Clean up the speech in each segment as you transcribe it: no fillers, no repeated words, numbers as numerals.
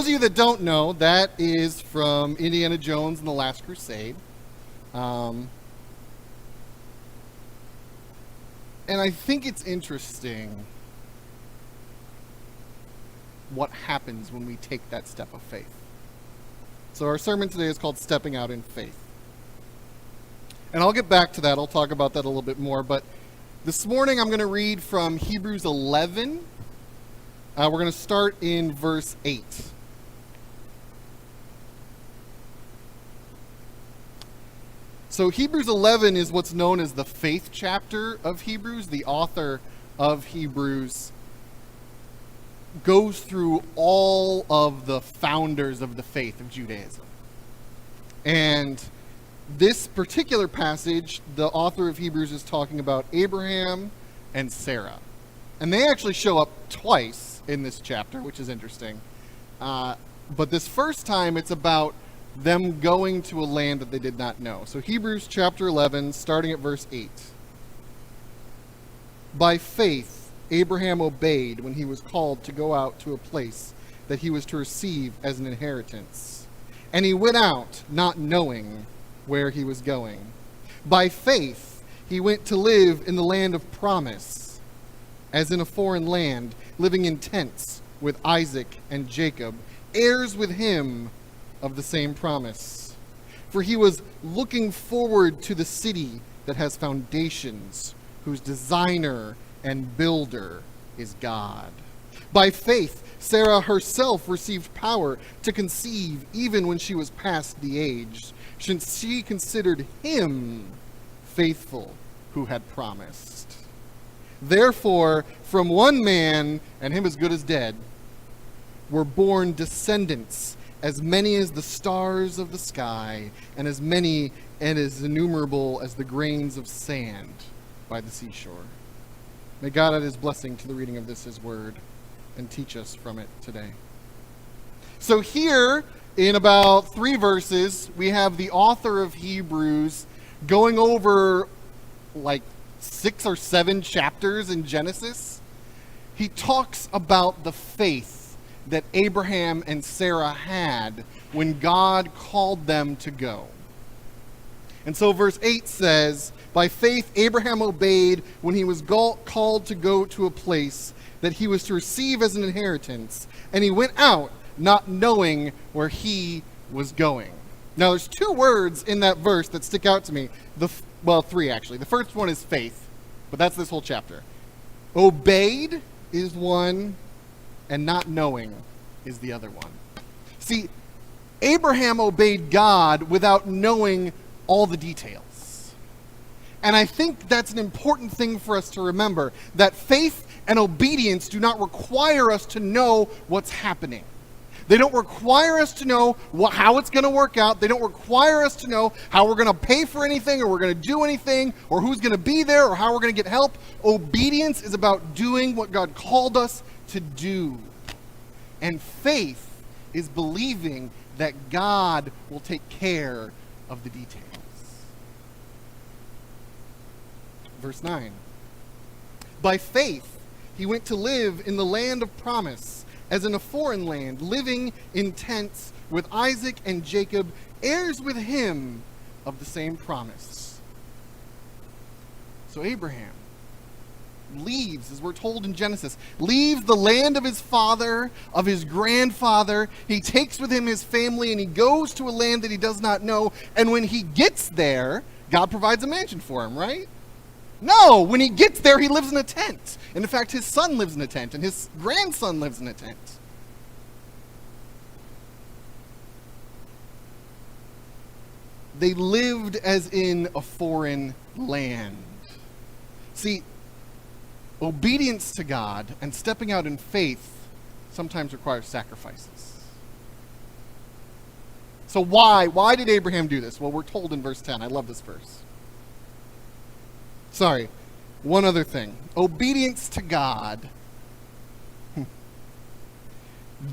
those of you that don't know, that is from Indiana Jones and the Last Crusade. And I think it's interesting what happens when we take that step of faith. So our sermon today is called Stepping Out in Faith. And I'll get back to that. I'll talk about that a little bit more. But this morning I'm going to read from Hebrews 11. We're going to start in verse 8. So Hebrews 11 is what's known as the faith chapter of Hebrews. The author of Hebrews goes through all of the founders of the faith of Judaism. And this particular passage, the author of Hebrews is talking about Abraham and Sarah. And they actually show up twice in this chapter, which is interesting. But this first time, it's about them going to a land that they did not know. So Hebrews chapter 11, starting at verse 8. By faith, Abraham obeyed when he was called to go out to a place that he was to receive as an inheritance. And he went out not knowing where he was going. By faith, he went to live in the land of promise, as in a foreign land, living in tents with Isaac and Jacob, heirs with him of the same promise. For he was looking forward to the city that has foundations, whose designer and builder is God. By faith, Sarah herself received power to conceive even when she was past the age, since she considered him faithful who had promised. Therefore, from one man, and him as good as dead, were born descendants, as many as the stars of the sky, and as many and as innumerable as the grains of sand by the seashore. May God add his blessing to the reading of this, his word, and teach us from it today. So here, in about 3 verses, we have the author of Hebrews going over like 6 or 7 chapters in Genesis. He talks about the faith that Abraham and Sarah had when God called them to go. And so verse 8 says, by faith Abraham obeyed when he was called to go to a place that he was to receive as an inheritance, and he went out not knowing where he was going. Now there's 2 words in that verse that stick out to me. 3 actually. The first one is faith, but that's this whole chapter. Obeyed is one, and not knowing is the other one. See, Abraham obeyed God without knowing all the details. And I think that's an important thing for us to remember, that faith and obedience do not require us to know what's happening. They don't require us to know how it's going to work out. They don't require us to know how we're going to pay for anything or we're going to do anything or who's going to be there or how we're going to get help. Obedience is about doing what God called us to do. And faith is believing that God will take care of the details. Verse 9. By faith, he went to live in the land of promise, as in a foreign land, living in tents with Isaac and Jacob, heirs with him of the same promise. So Abraham leaves, as we're told in Genesis, leaves the land of his father, of his grandfather. He takes with him his family, and he goes to a land that he does not know. And when he gets there, God provides a mansion for him, right? No, when he gets there, he lives in a tent. And in fact, his son lives in a tent, and his grandson lives in a tent. They lived as in a foreign land. See, obedience to God and stepping out in faith sometimes requires sacrifices. So why did Abraham do this? Well, we're told in verse 10. I love this verse. Sorry, one other thing. Obedience to God,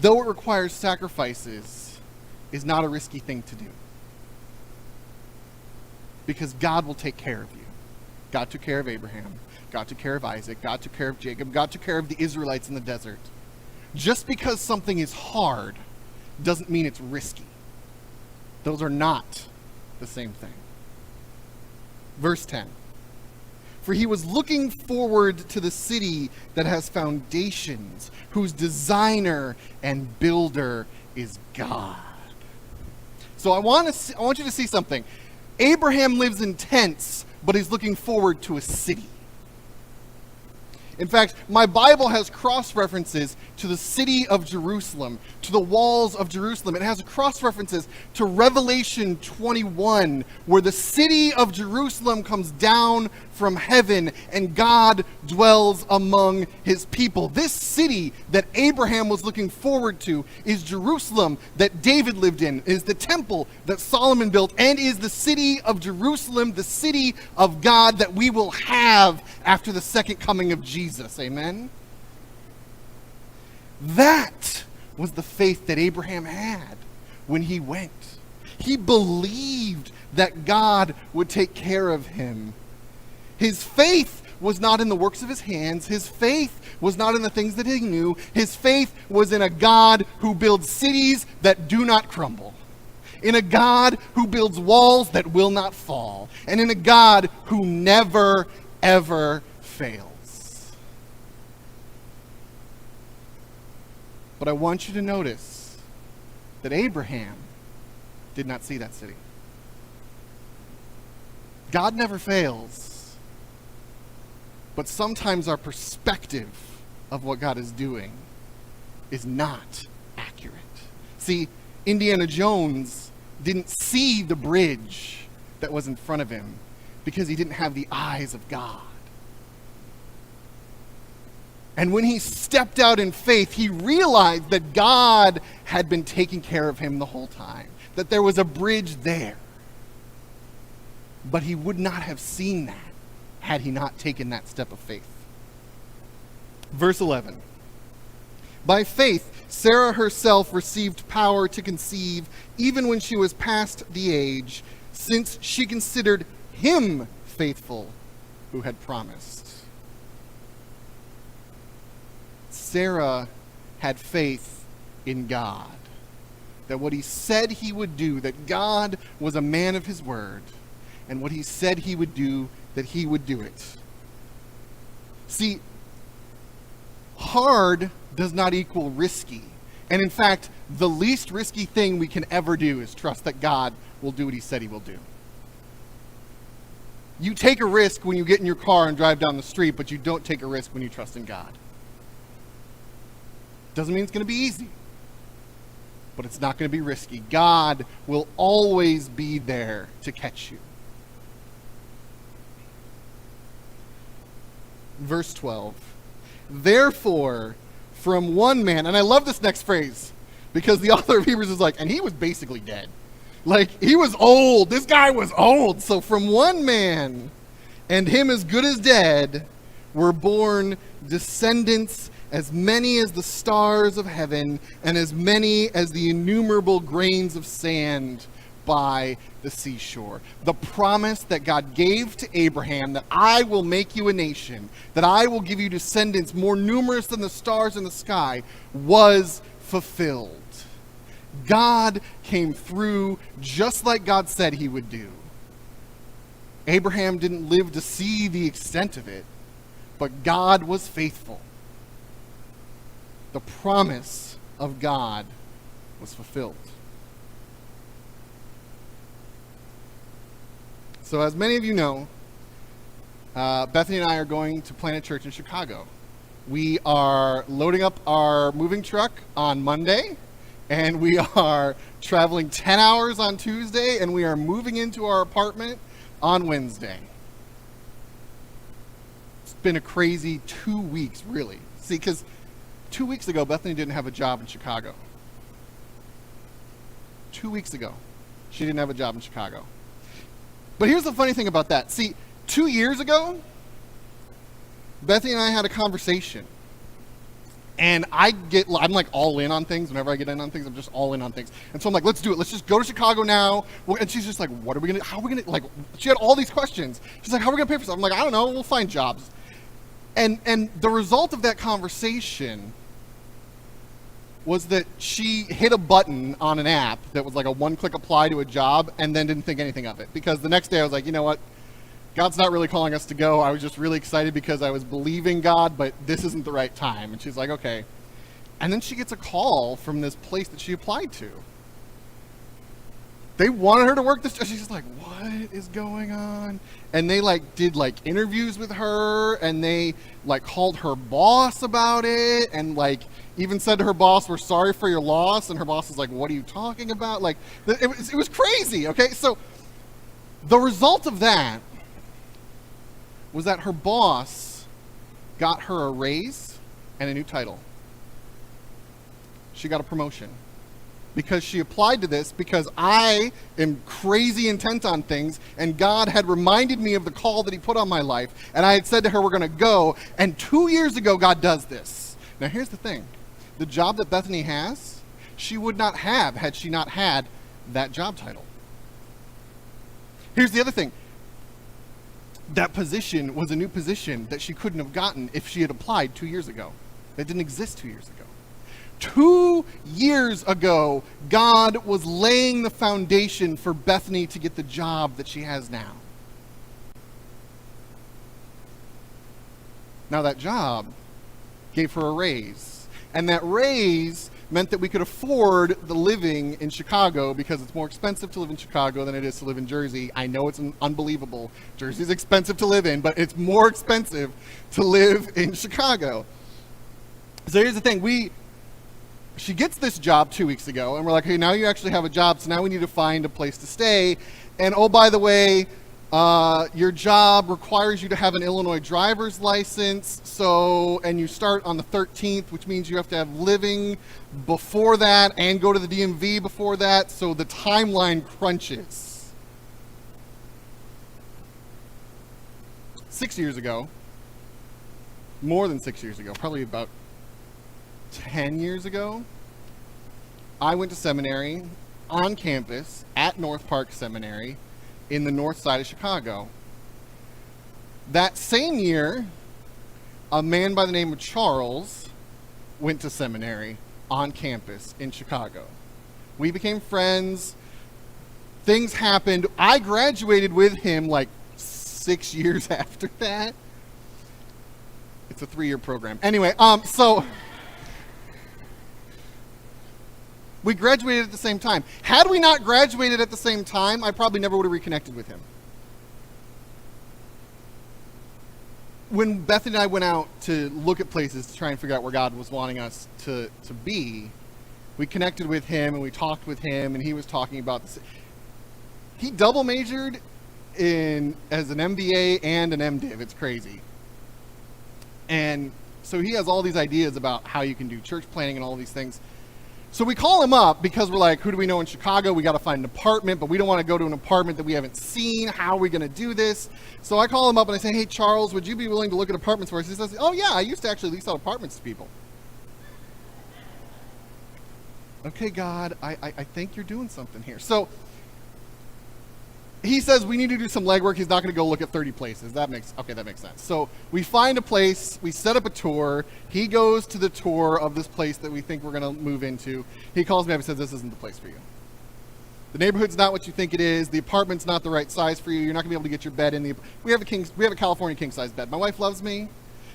though it requires sacrifices, is not a risky thing to do. Because God will take care of you. God took care of Abraham. God took care of Isaac. God took care of Jacob. God took care of the Israelites in the desert. Just because something is hard doesn't mean it's risky. Those are not the same thing. Verse 10. For he was looking forward to the city that has foundations, whose designer and builder is God. So I want you to see something. Abraham lives in tents, but he's looking forward to a city. In fact, my Bible has cross-references to the city of Jerusalem, to the walls of Jerusalem. It has cross-references to Revelation 21, where the city of Jerusalem comes down from heaven and God dwells among his people. This city that Abraham was looking forward to is Jerusalem that David lived in, is the temple that Solomon built, and is the city of Jerusalem, the city of God that we will have after the second coming of Jesus. Amen? That was the faith that Abraham had when he went. He believed that God would take care of him. His faith was not in the works of his hands. His faith was not in the things that he knew. His faith was in a God who builds cities that do not crumble, in a God who builds walls that will not fall, and in a God who never, ever fails. But I want you to notice that Abraham did not see that city. God never fails. But sometimes our perspective of what God is doing is not accurate. See, Indiana Jones didn't see the bridge that was in front of him because he didn't have the eyes of God. And when he stepped out in faith, he realized that God had been taking care of him the whole time, that there was a bridge there. But he would not have seen that had he not taken that step of faith. Verse 11. By faith, Sarah herself received power to conceive even when she was past the age, since she considered him faithful who had promised. Sarah had faith in God, that what he said he would do, that God was a man of his word, and what he said he would do, that he would do it. See, hard does not equal risky. And in fact, the least risky thing we can ever do is trust that God will do what he said he will do. You take a risk when you get in your car and drive down the street, but you don't take a risk when you trust in God. Doesn't mean it's going to be easy, but it's not going to be risky. God will always be there to catch you. Verse 12. Therefore, from one man, and I love this next phrase, because the author of Hebrews is like, and he was basically dead. Like, he was old. This guy was old. So from one man, and him as good as dead, were born descendants as many as the stars of heaven, and as many as the innumerable grains of sand by the seashore. The promise that God gave to Abraham, that I will make you a nation, that I will give you descendants more numerous than the stars in the sky, was fulfilled. God came through just like God said he would do. Abraham didn't live to see the extent of it, but God was faithful. The promise of God was fulfilled. So as many of you know, Bethany and I are going to plant a church in Chicago. We are loading up our moving truck on Monday, and we are traveling 10 hours on Tuesday, and we are moving into our apartment on Wednesday. It's been a crazy 2 weeks, really. See, because 2 weeks ago, Bethany didn't have a job in Chicago. 2 weeks ago, she didn't have a job in Chicago. But here's the funny thing about that. See, 2 years ago, Bethany and I had a conversation. And I'm like all in on things. Whenever I get in on things, I'm just all in on things. And so I'm like, let's do it. Let's just go to Chicago now. And she's just like, how are we going to, like, she had all these questions. She's like, how are we going to pay for something? I'm like, I don't know. We'll find jobs. And the result of that conversation was that she hit a button on an app that was like a one-click apply to a job and then didn't think anything of it. Because the next day I was like, you know what? God's not really calling us to go. I was just really excited because I was believing God, but this isn't the right time. And she's like, okay. And then she gets a call from this place that she applied to. They wanted her to work this job. She's just like, what is going on? And they did interviews with her, and they called her boss about it, and even said to her boss, we're sorry for your loss. And her boss was like, what are you talking about? It was crazy. Okay. So the result of that was that her boss got her a raise and a new title. She got a promotion. Because she applied to this, because I am crazy intent on things, and God had reminded me of the call that he put on my life, and I had said to her, we're going to go, and 2 years ago, God does this. Now, here's the thing. The job that Bethany has, she would not have had she not had that job title. Here's the other thing. That position was a new position that she couldn't have gotten if she had applied 2 years ago. That didn't exist 2 years ago. 2 years ago, God was laying the foundation for Bethany to get the job that she has now. Now that job gave her a raise. And that raise meant that we could afford the living in Chicago, because it's more expensive to live in Chicago than it is to live in Jersey. I know it's unbelievable. Jersey's expensive to live in, but it's more expensive to live in Chicago. So here's the thing. She gets this job 2 weeks ago, and we're like, hey, now you actually have a job, so now we need to find a place to stay. And oh, by the way, your job requires you to have an Illinois driver's license, and you start on the 13th, which means you have to have living before that and go to the DMV before that, so the timeline crunches. 6 years ago, more than 6 years ago, probably about 10 years ago, I went to seminary on campus at North Park Seminary in the north side of Chicago. That same year, a man by the name of Charles went to seminary on campus in Chicago. We became friends. Things happened. I graduated with him 6 years after that. It's a 3-year program. Anyway, so we graduated at the same time. Had we not graduated at the same time, I probably never would have reconnected with him. When Beth and I went out to look at places to try and figure out where God was wanting us to be, we connected with him and we talked with him, and he was talking about this. He double majored as an MBA and an MDiv. It's crazy. And so he has all these ideas about how you can do church planning and all these things. So we call him up because we're like, who do we know in Chicago? We got to find an apartment, but we don't want to go to an apartment that we haven't seen. How are we going to do this? So I call him up and I say, hey, Charles, would you be willing to look at apartments for us? He says, oh, yeah, I used to actually lease out apartments to people. Okay, God, I think you're doing something here. So he says we need to do some legwork. He's not going to go look at 30 places. That makes sense. So we find a place. We set up a tour. He goes to the tour of this place that we think we're going to move into. He calls me up and says, this isn't the place for you. The neighborhood's not what you think it is. The apartment's not the right size for you. You're not going to be able to get your bed in. We have a California king-size bed. My wife loves me.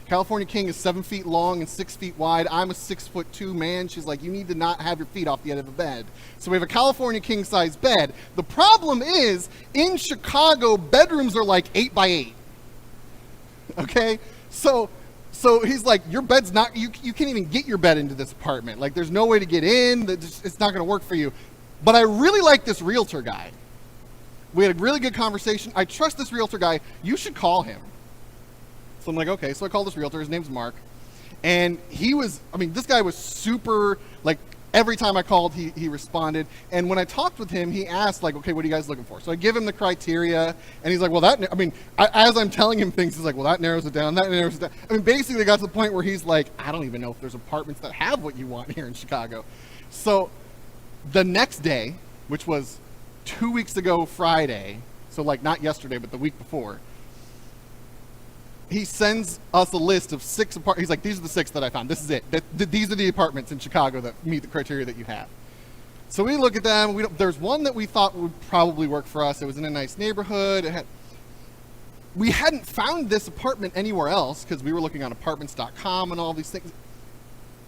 California king is 7 feet long and 6 feet wide. I'm a 6'2" man. She's like, you need to not have your feet off the edge of a bed. So we have a California king size bed. The problem is, in Chicago, bedrooms are 8 by 8. Okay? So he's like, your bed's not, you can't even get your bed into this apartment. There's no way to get in. It's not going to work for you. But I really like this realtor guy. We had a really good conversation. I trust this realtor guy. You should call him. So I'm like, okay. So I called this realtor. His name's Mark. And this guy was super, every time I called, he responded. And when I talked with him, he asked, okay, what are you guys looking for? So I give him the criteria. And he's like, well, as I'm telling him things, he's like, well, that narrows it down. That narrows it down. Basically, it got to the point where he's like, I don't even know if there's apartments that have what you want here in Chicago. So the next day, which was 2 weeks ago Friday, so not yesterday, but the week before, he sends us a list of 6 apartments. He's like, these are the 6 that I found. This is it. These are the apartments in Chicago that meet the criteria that you have. So we look at them. There's one that we thought would probably work for us. It was in a nice neighborhood. We hadn't found this apartment anywhere else because we were looking on apartments.com and all these things.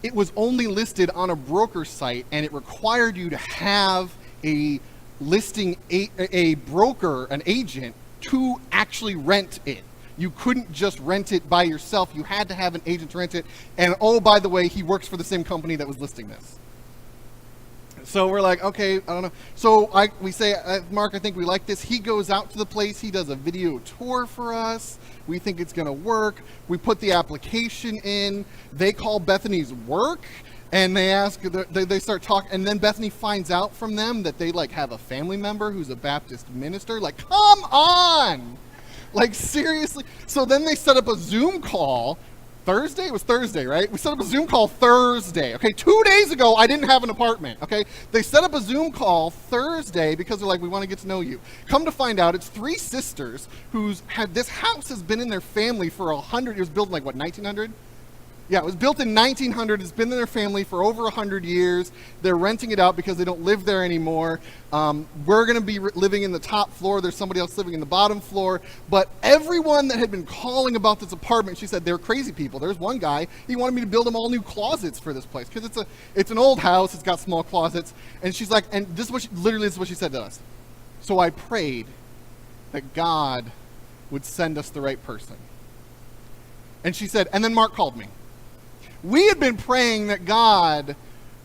It was only listed on a broker site, and it required you to have a listing, a broker, an agent, to actually rent it. You couldn't just rent it by yourself. You had to have an agent to rent it. And oh, by the way, he works for the same company that was listing this. So we're like, okay, I don't know. So we say, Mark, I think we like this. He goes out to the place. He does a video tour for us. We think it's going to work. We put the application in. They call Bethany's work, and they ask, they start talking. And then Bethany finds out from them that they like have a family member who's a Baptist minister. Like, come on! Like, seriously? So then they set up a Zoom call. Thursday? It was Thursday, right? We set up a Zoom call Thursday. Okay, 2 days ago, I didn't have an apartment. Okay, they set up a Zoom call Thursday because they're like, we want to get to know you. Come to find out, it's 3 sisters who's had, this house has been in their family for 100, it was built in like, what, 1900? Yeah, it was built in 1900. It's been in their family for over 100 years. They're renting it out because they don't live there anymore. We're going to be living in the top floor. There's somebody else living in the bottom floor. But everyone that had been calling about this apartment, she said, they're crazy people. There's one guy, he wanted me to build them all new closets for this place because it's an old house. It's got small closets. And she's like, and this is what this is what she said to us. So I prayed that God would send us the right person. And she said, and then Mark called me. We had been praying that God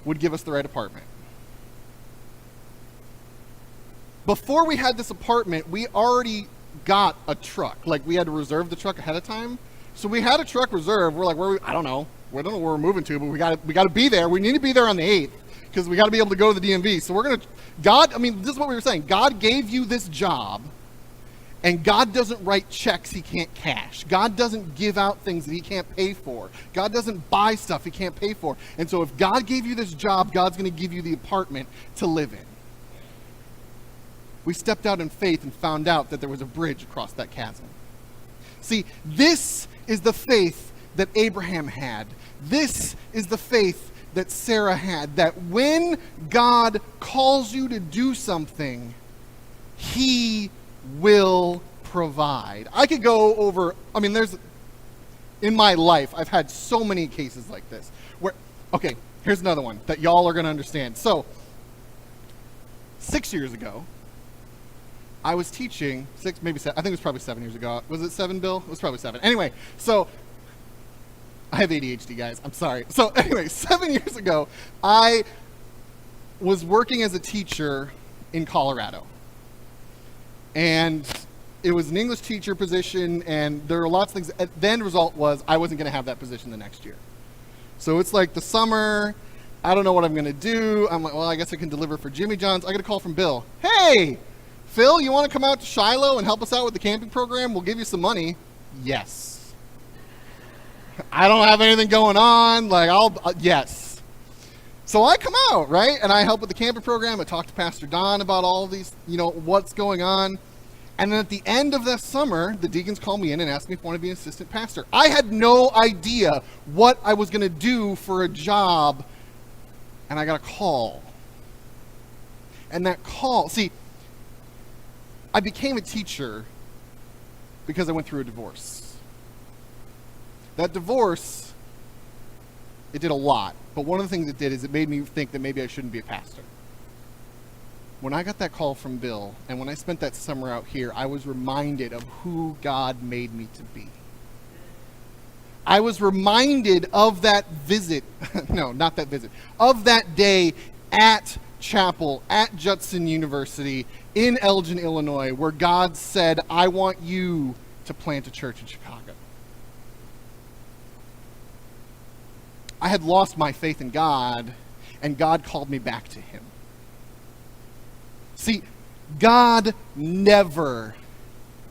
would give us the right apartment. Before we had this apartment, we already got a truck. Like, we had to reserve the truck ahead of time. So we had a truck reserved. We're like, I don't know. We don't know where we're moving to, but we got to be there. We need to be there on the 8th because we got to be able to go to the DMV. So we're going to, this is what we were saying. God gave you this job. And God doesn't write checks he can't cash. God doesn't give out things that he can't pay for. God doesn't buy stuff he can't pay for. And so if God gave you this job, God's going to give you the apartment to live in. We stepped out in faith and found out that there was a bridge across that chasm. See, this is the faith that Abraham had. This is the faith that Sarah had. That when God calls you to do something, he will provide. I could go over, in my life, I've had so many cases like this where, okay, here's another one that y'all are going to understand. So, 6 years ago, I was teaching, maybe 7, I think it was probably 7 years ago. Was it 7, Bill? It was probably 7. Anyway, so, I have ADHD, guys. I'm sorry. So, anyway, 7 years ago, I was working as a teacher in Colorado. And it was an English teacher position, and there were lots of things. The end result was I wasn't going to have that position the next year. So it's like the summer, I don't know what I'm going to do. I'm like, well, I guess I can deliver for Jimmy John's. I get a call from Bill. Hey, Phil, you want to come out to Shiloh and help us out with the camping program? We'll give you some money. Yes. I don't have anything going on. Yes. So I come out, right? And I help with the camping program. I talk to Pastor Don about all of these, what's going on. And then at the end of the summer, the deacons call me in and ask me if I want to be an assistant pastor. I had no idea what I was going to do for a job, and I got a call. And that call, see, I became a teacher because I went through a divorce. That divorce, it did a lot. But one of the things it did is it made me think that maybe I shouldn't be a pastor. When I got that call from Bill, and when I spent that summer out here, I was reminded of who God made me to be. I was reminded of that visit, no, not that visit, of that day at chapel at Judson University in Elgin, Illinois, where God said, I want you to plant a church in Chicago. I had lost my faith in God, and God called me back to him. See, God never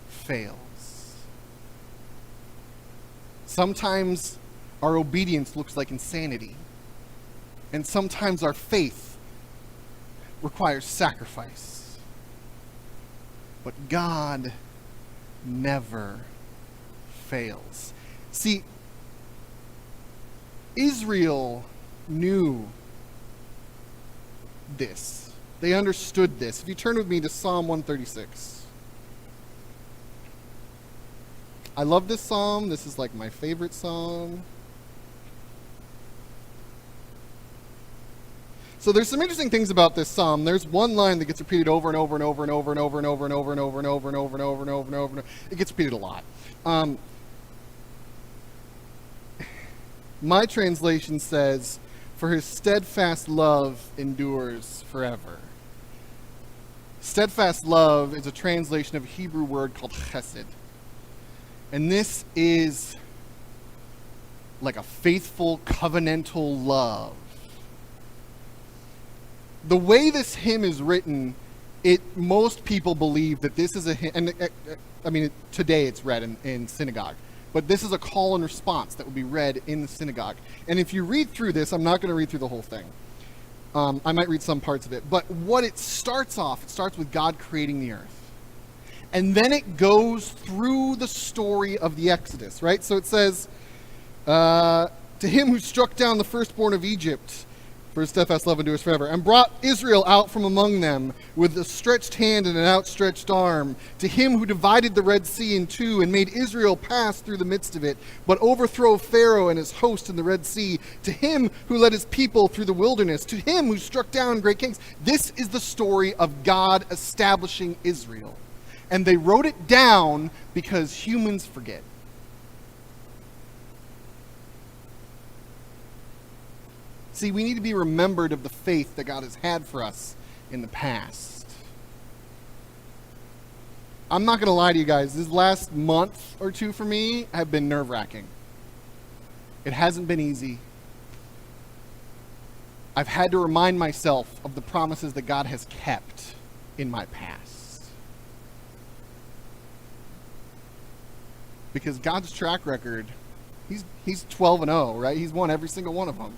fails. Sometimes our obedience looks like insanity, and sometimes our faith requires sacrifice. But God never fails. See, Israel knew this. They understood this. If you turn with me to Psalm 136. I love this psalm. This is like my favorite psalm. So there's some interesting things about this psalm. There's one line that gets repeated over and over and over and over and over and over and over and over and over and over and over and over and over and over. It gets repeated a lot. My translation says, "For his steadfast love endures forever." Steadfast love is a translation of a Hebrew word called chesed. And this is like a faithful, covenantal love. The way this hymn is written, most people believe that this is a hymn, and today it's read in synagogue, but this is a call and response that would be read in the synagogue. And if you read through this, I'm not going to read through the whole thing. I might read some parts of it, but what it starts with God creating the earth. And then it goes through the story of the Exodus, right? So it says, to him who struck down the firstborn of Egypt, for his steadfast love endures forever, and brought Israel out from among them with a stretched hand and an outstretched arm, to him who divided the Red Sea in two and made Israel pass through the midst of it, but overthrow Pharaoh and his host in the Red Sea, to him who led his people through the wilderness, to him who struck down great kings. This is the story of God establishing Israel. And they wrote it down because humans forget. See, we need to be remembered of the faith that God has had for us in the past. I'm not going to lie to you guys. This last month or two for me have been nerve-wracking. It hasn't been easy. I've had to remind myself of the promises that God has kept in my past. Because God's track record, he's 12-0, right? He's won every single one of them.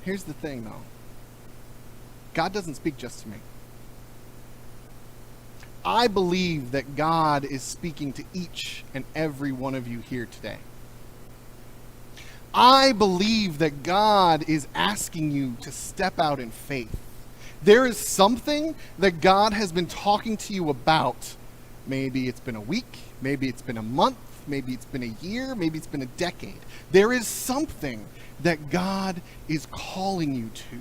Here's the thing, though. God doesn't speak just to me. I believe that God is speaking to each and every one of you here today. I believe that God is asking you to step out in faith. There is something that God has been talking to you about. Maybe it's been a week, maybe it's been a month, maybe it's been a year, maybe it's been a decade. There is something that God is calling you to.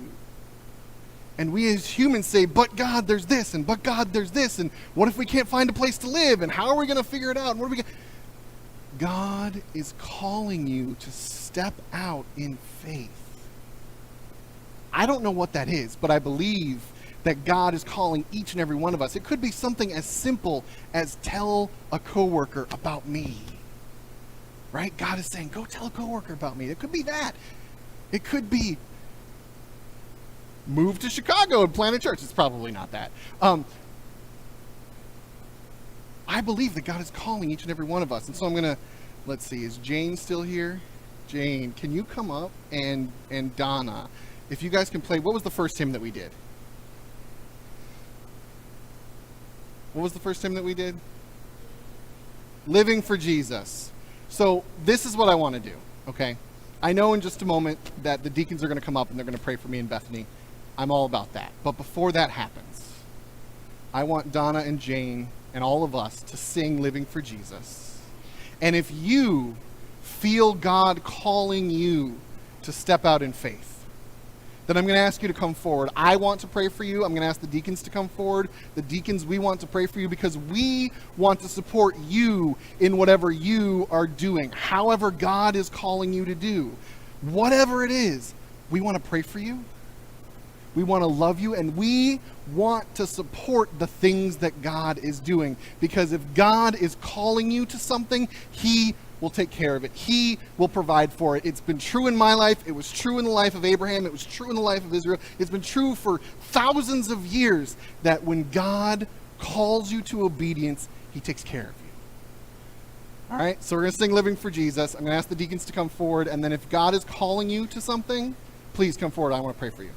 And we as humans say, but God, there's this, and but God, there's this, and what if we can't find a place to live, and how are we going to figure it out? And what are we gonna... God is calling you to step out in faith. I don't know what that is, but I believe that God is calling each and every one of us. It could be something as simple as tell a coworker about me. Right? God is saying, go tell a coworker about me. It could be that. It could be move to Chicago and plant a church. It's probably not that. I believe that God is calling each and every one of us. And so I'm going to, let's see, is Jane still here? Jane, can you come up? And Donna, if you guys can play, what was the first hymn that we did? What was the first hymn that we did? Living for Jesus. So this is what I want to do, okay? I know in just a moment that the deacons are going to come up and they're going to pray for me and Bethany. I'm all about that. But before that happens, I want Donna and Jane and all of us to sing Living for Jesus. And if you feel God calling you to step out in faith, then I'm going to ask you to come forward. I want to pray for you. I'm going to ask the deacons to come forward. The deacons, we want to pray for you because we want to support you in whatever you are doing, however God is calling you to do. Whatever it is, we want to pray for you. We want to love you, and we want to support the things that God is doing. Because if God is calling you to something, He will take care of it. He will provide for it. It's been true in my life. It was true in the life of Abraham. It was true in the life of Israel. It's been true for thousands of years that when God calls you to obedience, He takes care of you. All right, so we're going to sing Living for Jesus. I'm going to ask the deacons to come forward, and then if God is calling you to something, please come forward. I want to pray for you.